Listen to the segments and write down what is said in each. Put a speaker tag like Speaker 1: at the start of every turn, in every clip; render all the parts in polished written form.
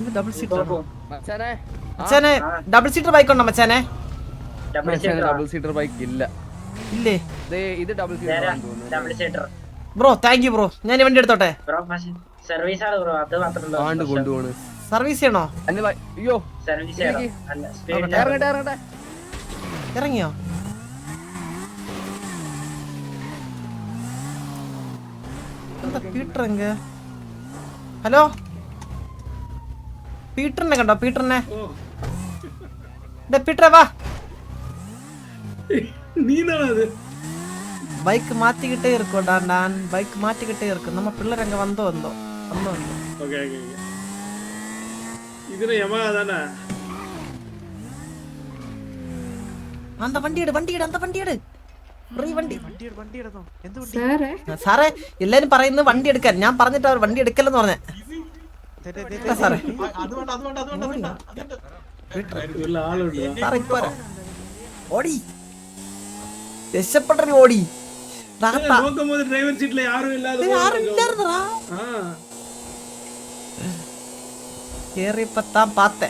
Speaker 1: ഇത് double seater ആണോ?
Speaker 2: മച്ചാനെ
Speaker 1: മച്ചാനെ ഡബിൾ സീറ്റർ ബൈക്ക് ഉണ്ടോ മച്ചാനെ?
Speaker 2: ഡബിൾ സീറ്റർ ബൈക്ക് ഇല്ല.
Speaker 1: ഇല്ലേ?
Speaker 2: ഇത് double seater.
Speaker 1: Bro thank you bro. ഞാൻ വണ്ടി എടുത്തോട്ടെ.
Speaker 3: സർവീസ് ആണ് ബ്രോ, അത് മാത്രമല്ല.
Speaker 2: ആണ്ട് കൊണ്ടുപോണ്.
Speaker 1: സർവീസ് ചെയ്യണോ?
Speaker 2: അയ്യോ
Speaker 3: സർവീസ്
Speaker 2: ഇറങ്ങട്ടെ.
Speaker 1: ഇറങ്ങിയോ? എന്താ പീറ്റർ എങ്ക? ഹലോ പീറ്ററിനെ കണ്ടോ? പീറ്ററിനെ പീറ്ററെ വാ. பைக் மாத்திக்கிட்டே இருக்கோம்டா. நான் பைக் மாத்திக்கிட்டே இருக்கு. நம்ம பிள்ளை அங்க வந்தோம்.
Speaker 4: Okay okay. இதுல யமஹா தானே?
Speaker 1: அந்த வண்டி எடு அந்த വണ്ടി എട്. വണ്ടി
Speaker 5: എടുത്തോ. എന്ത് വണ്ടി?
Speaker 1: സാറേ എല്ലാരും പറയുന്നത് വണ്ടി എടുക്കാൻ. ഞാൻ പറഞ്ഞിട്ട് അവർ വണ്ടി എടുക്കല്ലെന്ന് പറഞ്ഞേ. സാറേ ഇപ്പൊ ഓടി രക്ഷപ്പെട്ട ഓടി.
Speaker 4: ഡ്രൈവർ സീറ്റിൽ ആരും ഇല്ലാതെ
Speaker 1: കേറിയപ്പത്താൻ പാത്തേ.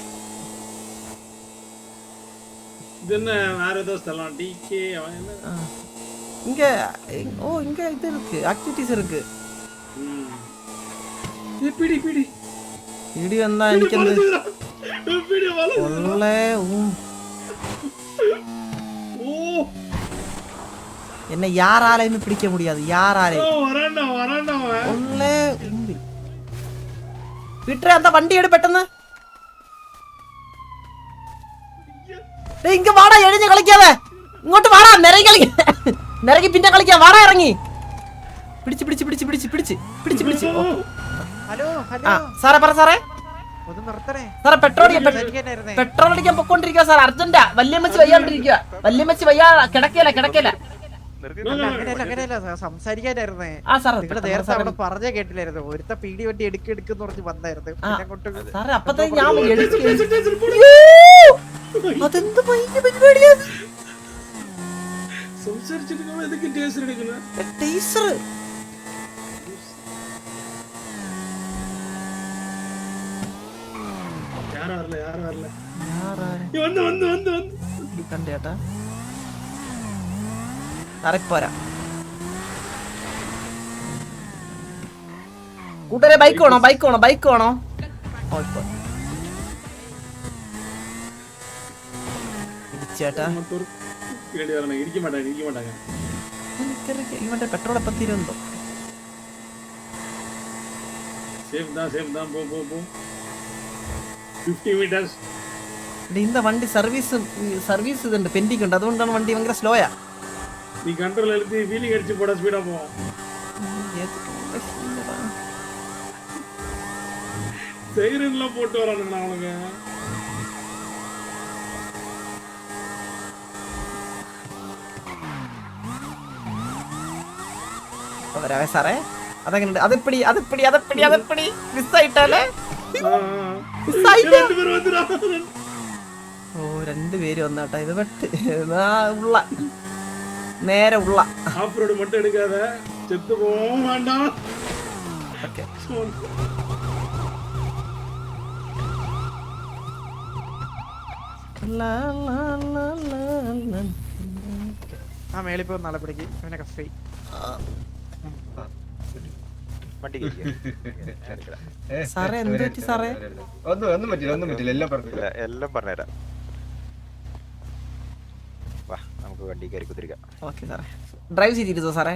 Speaker 1: இங்க இது இருக்கு, ஆக்டிவிட்டீஸ் இருக்கு. பிடி வந்தா எனக்கு என்ன யாராலையுமே பிடிக்க முடியாது. விட்டுற அந்த வண்டி எடு பெட்டன்னு. இங்க வாடா, எழிஞ்சு കളിക്കാத. ഇങ്ങോട്ട് വാടാ, നിരങ്ങി കളിക്ക. നിരങ്ങി പിന്നെ കളിക്കാം. വാടാ ഇറങ്ങി. പിടിച്ച്.
Speaker 5: ഹലോ
Speaker 1: സാറേ പറ സാറേ.
Speaker 5: ഒന്ന് നിർത്തണേ.
Speaker 1: സാറേ പെട്രോൾ അടിക്കാൻ പൊക്കോണ്ടിരിക്കുക സാർ. അർജന്റാ. വല്യമ്മച്ചി വയ്യാണ്ടിരിക്കുക. വല്യമ്മച്ചി വയ്യാ. കിടക്കല.
Speaker 5: അങ്ങനെയല്ല സംസാരിക്കാനായിരുന്നേ. ഇവിടെ നേരത്തെ അവിടെ പറഞ്ഞേ കേട്ടില്ലായിരുന്നു. ഒരുത്ത പീടി വണ്ടി എടുക്കെന്ന് പറഞ്ഞ് വന്നായിരുന്നു.
Speaker 1: സാറേ അപ്പത്തേ ഞാൻ അതെന്ത് പരിപാടിയാ? ടീസർ കണ്ടേട്ടാ. പോരാ കൂട്ടരെ. ബൈക്ക് വേണോ? ചേട്ടാ ഇവന്റെ പെട്രോൾ എപ്പം തീരുന്നോ? இந்த வண்டி சர்வீஸ் இதுണ്ട്, പെൻഡിങ് ഉണ്ട്. അതുകൊണ്ടാണ് വണ്ടി ഭയങ്കര സ്ലോയാ.
Speaker 4: நீ கண்ட்ரோல் எடுத்து வீலிங் அடிச்சு போட ஸ்பீடா போவோம். சைரன்லாம் போட்டு வரானுங்க அவனுங்க.
Speaker 1: വരാവേ സാറേ. അതെങ്ങനെ? അതെപ്പടി മിസ്സായിട്ടല്ലേ? ഓ രണ്ടുപേര് വന്നാട്ടാ. ഇത് ഉള്ള നേരെ ഉള്ള
Speaker 4: ஆஃப் ரோட் மட்டும் எடுக்காத, செத்து போவோம். வேண்டாம்.
Speaker 1: ഓക്കേ.
Speaker 5: ആ മേളിപ്പോ നാളെ പിടിക്ക് അവനെ കഫേ.
Speaker 1: സാറേ എന്ത് പറ്റി സാറേ?
Speaker 6: ഒന്നും പറ്റില്ല. എല്ലാം പറഞ്ഞുതരാം. വാ നമുക്ക് വണ്ടി കയറി കുത്തിരിക്കാം.
Speaker 1: ഓക്കെ സാറേ. ഡ്രൈവ് ചെയ്തിരുന്നോ സാറേ?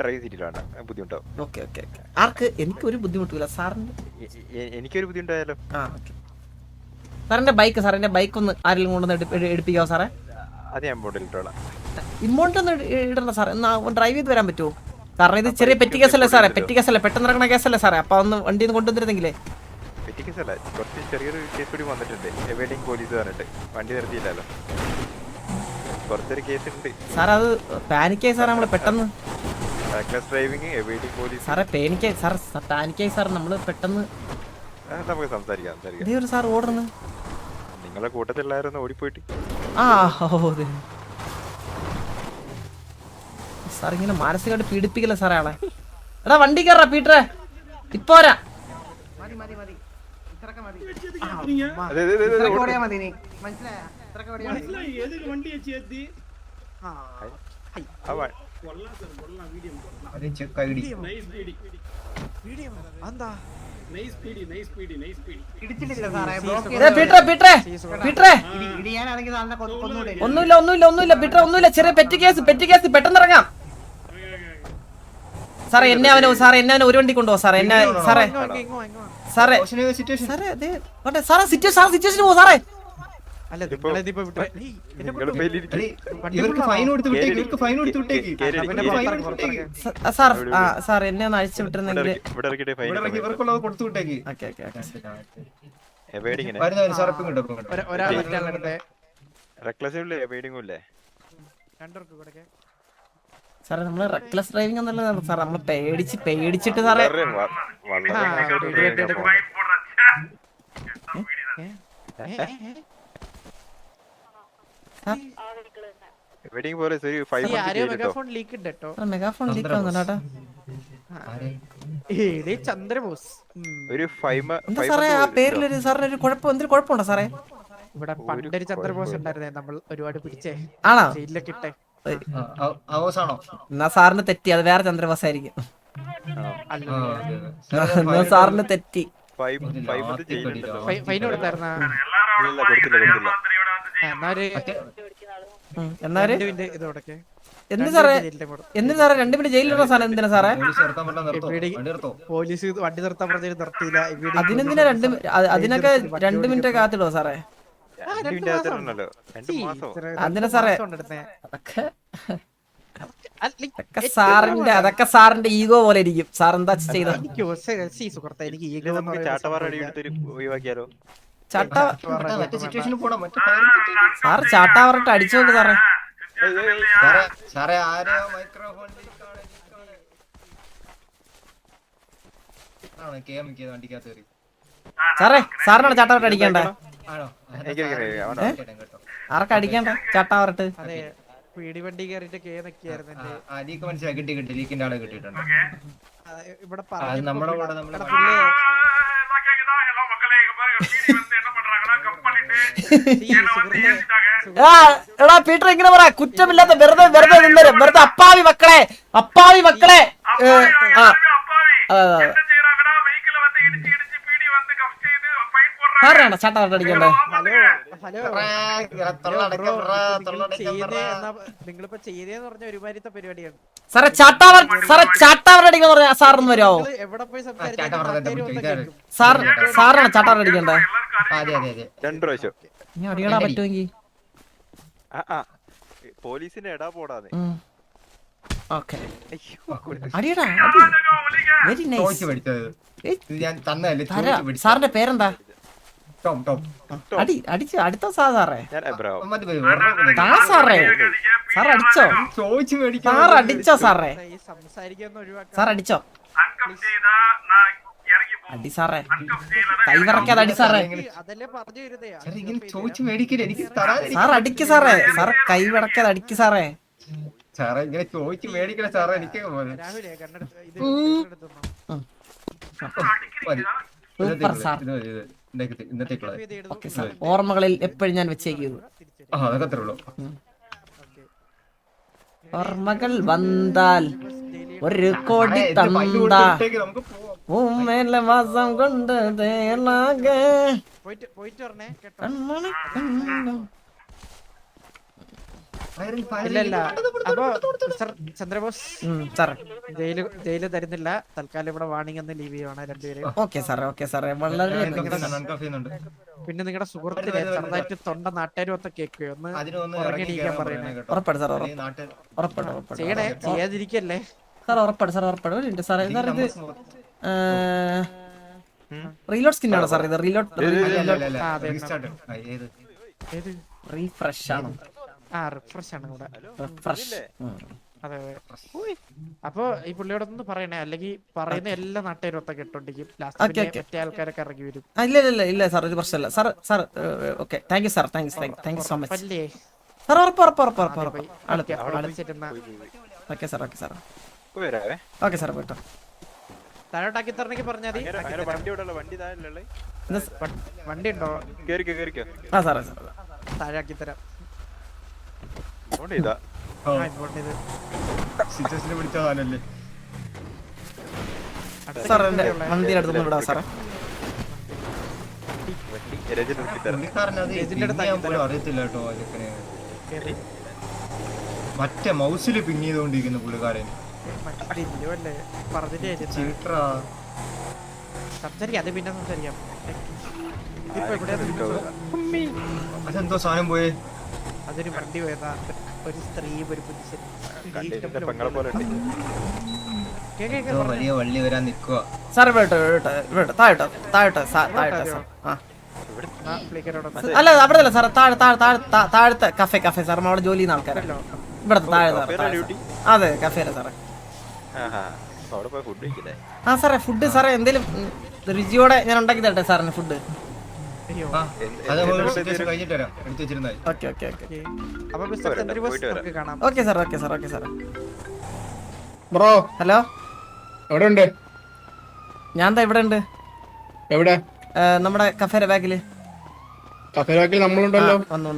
Speaker 6: ഡ്രൈവ് ചെയ്തിട്ടാണ് ബുദ്ധിമുട്ടാവും.
Speaker 1: ഓക്കെ. ആർക്ക്? എനിക്കൊരു ബുദ്ധിമുട്ടില്ല സാറിന്.
Speaker 6: എനിക്കൊരു ബുദ്ധിമുട്ടായാലോ?
Speaker 1: സാറിന്റെ ബൈക്ക് ഒന്ന് ആരെങ്കിലും കൊണ്ടൊന്ന് എടുപ്പിക്കാവോ സാറേ?
Speaker 6: അത് ഞാൻ ഇട്ടോളാം.
Speaker 1: ഇമോണ്ട് ഒന്ന് ഇടണ്ട സാറേ. ഡ്രൈവ് ചെയ്ത് വരാൻ പറ്റുമോ? കാരണം ഇത് ചെറിയ പെറ്റി കേസല്ലേ സാറേ? പെട്ടെന്ന് ഇറങ്ങുന്ന കേസല്ലേ സാറേ? അപ്പൊ ഒന്ന് വണ്ടി ഒന്ന് കൊണ്ടുവന്നിരുന്നെങ്കിലേ.
Speaker 6: പെറ്റി കേസല്ല, കുറച്ച് ചെറിയൊരു കേസ് കൂടി വന്നിട്ടുണ്ട്. എവിടെയും പോലീസ് പറഞ്ഞിട്ട് വണ്ടി നിർത്തിയില്ലല്ലോ. കുറച്ചൊരു കേസ് ഉണ്ട്
Speaker 1: സാർ. അത് പാനിക്കായി സാർ. നമ്മള് പെട്ടെന്ന്
Speaker 6: ഡ്രൈവിംഗ് എവിടെയും പോലീസ്
Speaker 1: സാറേ പാനിക്കായി സാർ. പാനിക്കായി സാർ. നമ്മള് പെട്ടെന്ന്
Speaker 6: നമുക്ക് സംസാരിക്കാം.
Speaker 1: ഒരു സാർ ഓടുന്നു.
Speaker 6: നിങ്ങളെ കൂട്ടത്തിലായിരുന്നു ഓടിപ്പോയിട്ട്.
Speaker 1: സാർ ഇങ്ങനെ മാനസികമായിട്ട് പീഡിപ്പിക്കല്ലേ സാറേ ആളെ? എടാ വണ്ടി കയറാ പീറ്ററെ. ഇപ്പോരാ.
Speaker 4: വെച്ച് കേൾക്കുന്നീங்க
Speaker 6: അതെ അതെ അതെ
Speaker 1: ഇത്രയൊക്കെ ഓടിയാ മതി നീ. മനസ്സിലായോ? ഇത്രയൊക്കെ ഓടിയാ മതി.
Speaker 4: മനസ്സിലായി ഏതൊരു വണ്ടി വെച്ച് എത്തി
Speaker 5: ആ
Speaker 6: അവൻ
Speaker 4: കൊള്ളാം സർ കൊള്ളാം വീഡിയോ കൊള്ളാം
Speaker 7: അത് ചെക്കൈഡി
Speaker 4: നൈസ് വീഡിയോ
Speaker 5: വീഡിയോ എന്താ
Speaker 4: nice video nice video nice video
Speaker 1: ഇടിച്ചിട്ടില്ല സാറേ, ബ്ലോക്ക് ചെയ്ത് പീറ്ററെ ഇടിയാനാണെങ്കിൽ സാറിനെ കൊന്നൂടെ? ഒന്നുമില്ല പീറ്ററെ, ഒന്നുമില്ല. ചെറിയ പെറ്റി കേസ് പെട്ടെന്ന് ഇറങ്ങാം സാറേ. എന്നെ അവനെ ഒരു വണ്ടി കൊണ്ടുപോകും സാറേ. എന്നെ സാറേ സാറേ
Speaker 7: സിറ്റുവേഷൻ
Speaker 1: സാറേ അതെ പോട്ടെ സാറേ. സിറ്റുവേഷൻ പോകും സാറേ.
Speaker 5: അല്ല നിങ്ങളിതിപ്പോ വിട്ടേ. ഏയ്, എന്നെ
Speaker 6: നിങ്ങള്
Speaker 5: കൊണ്ടുപോ.
Speaker 6: പേലിരിക്കും.
Speaker 7: ഇവർക്ക് ഫൈൻ കൊടുത്ത് വിട്ടേക്ക്, ഇവർക്ക് ഫൈൻ കൊടുത്ത് വിട്ടേക്ക്.
Speaker 5: പിന്നെ പുറത്തിറങ്ങ്.
Speaker 1: സാർ സാർ എന്നെ ഒന്ന് അഴിച്ചു വിട്ടിരുന്നെങ്കിൽ.
Speaker 6: ഇവിടെ ഇറക്കിയിട്ട് ഫൈൻ
Speaker 7: ഇവിടെ ഇറക്കി ഇവർക്കുള്ളത് കൊടുത്തു വിട്ടേക്ക്.
Speaker 1: ഓക്കെ
Speaker 6: എവേഡിങ്ങിനെ
Speaker 7: വരുന്ന സാറപ്പം കിട്ടും.
Speaker 5: ഒരാൾ മറ്റാളുടെ
Speaker 6: റെക്ലസും ഇല്ലേ എവേഡിങ്ങും ഇല്ലേ?
Speaker 5: രണ്ടുപേർക്ക് കൊടുക്കേ.
Speaker 1: സാറേ നമ്മള് റെക്ലെസ് ഡ്രൈവിംഗ് ഒന്നല്ല സാർ, നമ്മള് പേടിച്ചിട്ട് സാറേ.
Speaker 6: വളരെ എവേഡിങ് പോലെ ഒരു 5
Speaker 5: ആരെയോ മെഗാഫോൺ ലീക്ക് ഉണ്ട് കേട്ടോ.
Speaker 1: മെഗാഫോൺ ലീക്ക് ആവുന്നുണ്ടോ?
Speaker 5: ഏടേ ചന്ദ്രബോസ്.
Speaker 6: ഒരു 5
Speaker 1: എന്താ സാറേ ആ പേരിലൊരു സാറിന് ഒരു കുഴപ്പം, എന്തൊരു കുഴപ്പമുണ്ടോ സാറേ?
Speaker 5: ഇവിടെ പണ്ടൊരു ചന്ദ്രബോസ് ഉണ്ടായിരുന്നേ, നമ്മൾ ഒരുപാട് പിടിച്ചേ
Speaker 1: ആണോ?
Speaker 5: ജയിലിലൊക്കെ ഇട്ടേ.
Speaker 7: അവസാണോ?
Speaker 1: എന്നാ സാറിന് തെറ്റി, അത് വേറെ ചന്ദ്രബോസ് ആയിരിക്കും.
Speaker 5: അല്ല
Speaker 1: എന്നാ സാറിന് തെറ്റി.
Speaker 6: 5 ജയിലുണ്ടല്ലോ.
Speaker 5: ഫൈൻ കൊടുത്തായിരുന്ന
Speaker 6: ഇല്ല കൊടുത്തില്ല.
Speaker 1: എന്നാല്
Speaker 5: ഇത് കൊടുക്കേ.
Speaker 1: എന്ത് സാറേ എന്തിനു സാറേ 2 മിനിറ്റ് ജയിലിലുള്ള സാധനം എന്തിനാ സാറേ?
Speaker 7: പോലീസ് നിർത്താൻ പറഞ്ഞാൽ നിർത്തോ? വണ്ടി നിർത്തോ?
Speaker 5: പോലീസ് വണ്ടി നിർത്താൻ പറഞ്ഞ നിർത്തിയില്ല.
Speaker 1: അതിനെന്തിനാ അതിനൊക്കെ 2 മിനിറ്റ് കാത്തിടുവോ സാറേ?
Speaker 6: 2 മിനിറ്റ് ആകുന്നുണ്ടല്ലോ. 2 മാസം.
Speaker 1: അതിനാ സാറേ അതൊക്കെ സാറിന്റെ ഈഗോ പോലെ ഇരിക്കും. സാർ എന്താ ചെയ്തത്?
Speaker 5: സുഹൃത്തെ എനിക്ക് ഈ
Speaker 6: നമുക്ക് ചാട്ടവാറടി എടുത്തൊരു ഒഴിവാക്കിയാലോ?
Speaker 7: മറ്റേ സിറ്റുവേഷനിൽ പോണം. മറ്റേ
Speaker 1: സാർ ചാട്ടാവറട്ട് അടിച്ചോണ്ട് സാറേ.
Speaker 7: സാറേ ആരെയോ മൈക്രോഫോൺ വണ്ടിക്കകത്ത് കയറി.
Speaker 1: സാറേ സാറിനാണ് ചാട്ടാവറട്ട് അടിക്കണ്ടേ?
Speaker 7: ആണോ?
Speaker 1: ആർക്ക് അടിക്കണ്ട ചാട്ടാവറട്ട്?
Speaker 5: അതെ പീടിവണ്ടി കയറിട്ട് കേന്നൊക്കെയായിരുന്നു.
Speaker 7: ലീക്ക് മനസ്സിലായി. കിട്ടി ലീക്കിന്റെ ആളെ കിട്ടിയിട്ടുണ്ട്.
Speaker 5: ഇവിടെ
Speaker 7: അത് നമ്മുടെ കൂടെ നമ്മള്
Speaker 1: എടാ പീറ്റർ ഇങ്ങനെ പറ, കുറ്റമില്ലാത്ത വെറുതെ നിന്നരും വെറുതെ അപ്പാവി മക്കളെ. സാറാണ് ചാട്ടാവറട്ട് അടിക്കണ്ടേ?
Speaker 5: നിങ്ങളിപ്പോ ചെയ്തേന്ന് പറഞ്ഞ ഒരുമാതിരത്തെ പരിപാടിയാണ്
Speaker 1: സാറേ. ചാട്ടാവറട്ട് അടിക്കുന്ന പറഞ്ഞ സാറൊന്നും വരുമോ?
Speaker 5: എവിടെ പോയി
Speaker 1: സാറാണ് ചാട്ടാവറട്ട് അടിക്കണ്ടേ?
Speaker 7: അതെ അതെ അതെ
Speaker 6: 2 പ്രാവശ്യം.
Speaker 1: ഇനി അടിക്കടാ പറ്റുമെങ്കിൽ.
Speaker 6: പോലീസിന്റെ എടാ പോടാതെ.
Speaker 1: ഓക്കെ അടിയടാ. Very nice.
Speaker 7: ഞാൻ തന്നല്ലേ.
Speaker 1: സാറിന്റെ പേരെന്താ?
Speaker 7: ടോം ടോം
Speaker 1: അടുത്ത സാറേ.
Speaker 6: ഞാൻ എബ്രാവോ.
Speaker 1: സാറേ സാർ അടിച്ചോ?
Speaker 7: ചോദിച്ചു മേടിക്കാൻ
Speaker 1: സാർ അടിച്ചോ സാറേ?
Speaker 5: സംസാരിക്കുന്ന ഒഴിവാക്കാൻ
Speaker 1: സാർ അടിച്ചോ? അടി സാറേ, കൈവിറക്കാതെ അടി സാറേ.
Speaker 5: അതല്ലേ പറഞ്ഞു വരുന്നേ.
Speaker 7: ഇങ്ങനെ ചോദിച്ചു മേടിക്കില്ല. എനിക്ക് തരാൻ
Speaker 1: സാർ അടിക്ക് സാറേ. സാർ കൈവിറക്കാതെ അടിക്ക് സാറേ.
Speaker 7: സാറേ ഇങ്ങനെ ചോദിച്ചു മേടിക്കണ സാറേ. എനിക്ക്
Speaker 5: രാഹുലേ കണ്ണെടുത്ത് ഇത്
Speaker 1: സൂപ്പർ സാർ.
Speaker 7: ഇന്നത്തേക്കുള്ള
Speaker 1: ഓക്കെ സാർ, ഓർമ്മകളിൽ എപ്പോഴും ഞാൻ വെച്ചേക്കുന്നത്.
Speaker 7: അതൊക്കെ അത്രേ ഉള്ളൂ.
Speaker 1: ഓർമ്മകൾ വന്നാൽ ഒരു കോടി തന്താ ഊമേല മാസം കൊണ്ട്
Speaker 5: പോയിട്ട് പറഞ്ഞേ കേട്ടോ.
Speaker 7: ഇല്ല
Speaker 5: അപ്പൊ ചന്ദ്രബോസ്
Speaker 1: സാർ
Speaker 5: ജയില് തരുന്നില്ല. തൽക്കാലം ഇവിടെ വാണിംഗ് ഒന്ന് ലീവ് ചെയ്യുവാണ് രണ്ടുപേരും.
Speaker 1: ഓക്കെ സാറേ വളരെ.
Speaker 5: പിന്നെ നിങ്ങളുടെ സുഹൃത്തിനെ ചെറുതായിട്ട് തൊണ്ട നാട്ടുകാരും ഒത്ത കേൾക്കുകയോ ഒന്ന് ഉറങ്ങിയിരിക്കാൻ പറയണേ.
Speaker 1: ഉറപ്പാട് സാർ,
Speaker 5: ചെയ്യണേ, ചെയ്യാതിരിക്കല്ലേ
Speaker 1: സാർ. ഉറപ്പാട് സാർ. ഒരു സാറേ സാർ ഇത് റീലോഡ് സ്കിൻ ആണോ സാർ? ഇത് റീലോഡ് റീഫ്രഷ് ആണോ?
Speaker 5: റിഫ്രഷ് ആണ് ഇവിടെ.
Speaker 1: റിഫ്രഷ്.
Speaker 5: അതെ. അപ്പൊ ഈ പുള്ളിയോടൊന്ന് പറയണേ, അല്ലെങ്കിൽ പറയുന്ന എല്ലാ നാട്ടുകാരും ഒത്ത കേട്ടോണ്ടിരിക്കും. ലാസ്റ്റ് മറ്റേ ആൾക്കാരൊക്കെ ഇറങ്ങി വരും.
Speaker 1: ഇല്ല സാർ, ഒരു പ്രശ്നമില്ല sir. Okay thank you sir. Thank you so much
Speaker 5: അല്ലേ
Speaker 1: സാർ. ഉറപ്പ്. ഓക്കെ സാർ പോയിട്ടോ.
Speaker 5: താഴോട്ടാക്കി തരണമെങ്കിൽ പറഞ്ഞാൽ മതി.
Speaker 6: വണ്ടി താഴെ
Speaker 5: വണ്ടി ഉണ്ടോ?
Speaker 6: കേറിക്കോ
Speaker 1: ആ സാറേ
Speaker 5: താഴാക്കി തരാം.
Speaker 6: അതുകൊണ്ട് ഇതാ
Speaker 5: ഇങ്ങോട്ട് ഇത്
Speaker 7: സിറ്റേഴ്സിനെ പിടിച്ച സാധനല്ലേ
Speaker 1: സാർ എന്റെ വണ്ടി അടുത്തൊന്നും വിടാം സാറേ.
Speaker 6: രജനി നിർത്തിത്തരാം.
Speaker 7: പുള്ളിക്കാരനത് ഞാൻ പോലും അറിയത്തില്ല കേട്ടോ ചെക്കനെ. മറ്റേ മൗസില് പിങ് ചെയ്തോണ്ടിരിക്കുന്ന പുള്ളിക്കാരൻ
Speaker 5: അല്ലേ പറഞ്ഞിട്ട്
Speaker 7: ചീട്ടറാ.
Speaker 5: സംസാരിക്കാം, അത് പിന്നെ സംസാരിക്കാം. ഇതിപ്പോ എവിടെയാ?
Speaker 7: അതെന്തോ സാധനം പോയേ.
Speaker 5: അതൊരു വണ്ടി പോയതാ, ഒരു സ്ത്രീയും ഒരു പുരുഷൻ.
Speaker 6: കണ്ടിട്ട് പെങ്ങളെ പോലെ ഉണ്ട്.
Speaker 7: എന്തോ വലിയ വള്ളി വരാൻ നിക്കുവാ.
Speaker 1: സാറേ താഴോട്ടോ സാർ. ആ അല്ല അവിടെ അല്ല സാറേ, താഴത്തെ കഫേ സാർ. അവിടെ ജോലി ചെയ്യുന്ന ആൾക്കാരല്ലോ ഇവിടത്തെ താഴെ. അതെ കഫേല സാറേ.
Speaker 6: അവിടെ പോയി ഫുഡ് കഴിക്കില്ലേ?
Speaker 1: ആ സാറേ ഫുഡ് സാറേ എന്തേലും രുചിയോടെ ഞാൻ ഉണ്ടാക്കി തരട്ടെ സാറിന് ഫുഡ്?
Speaker 7: അത് സിറ്റുവേഷൻ കഴിഞ്ഞിട്ട് വരാം, എടുത്തു വെച്ചിരുന്നാൽ.
Speaker 1: Okay sir.
Speaker 4: ബ്രോ
Speaker 1: ഹലോ,
Speaker 4: എവിടെ ഉണ്ട്?
Speaker 1: ഞാൻ ദാ ഇവിടെ ഉണ്ട്.
Speaker 4: എവിടെ?
Speaker 1: നമ്മുടെ കഫേയുടെ ബാക്കില്.
Speaker 4: കഫേ ബാക്കിൽ നമ്മളുണ്ടല്ലോ.
Speaker 1: വന്നു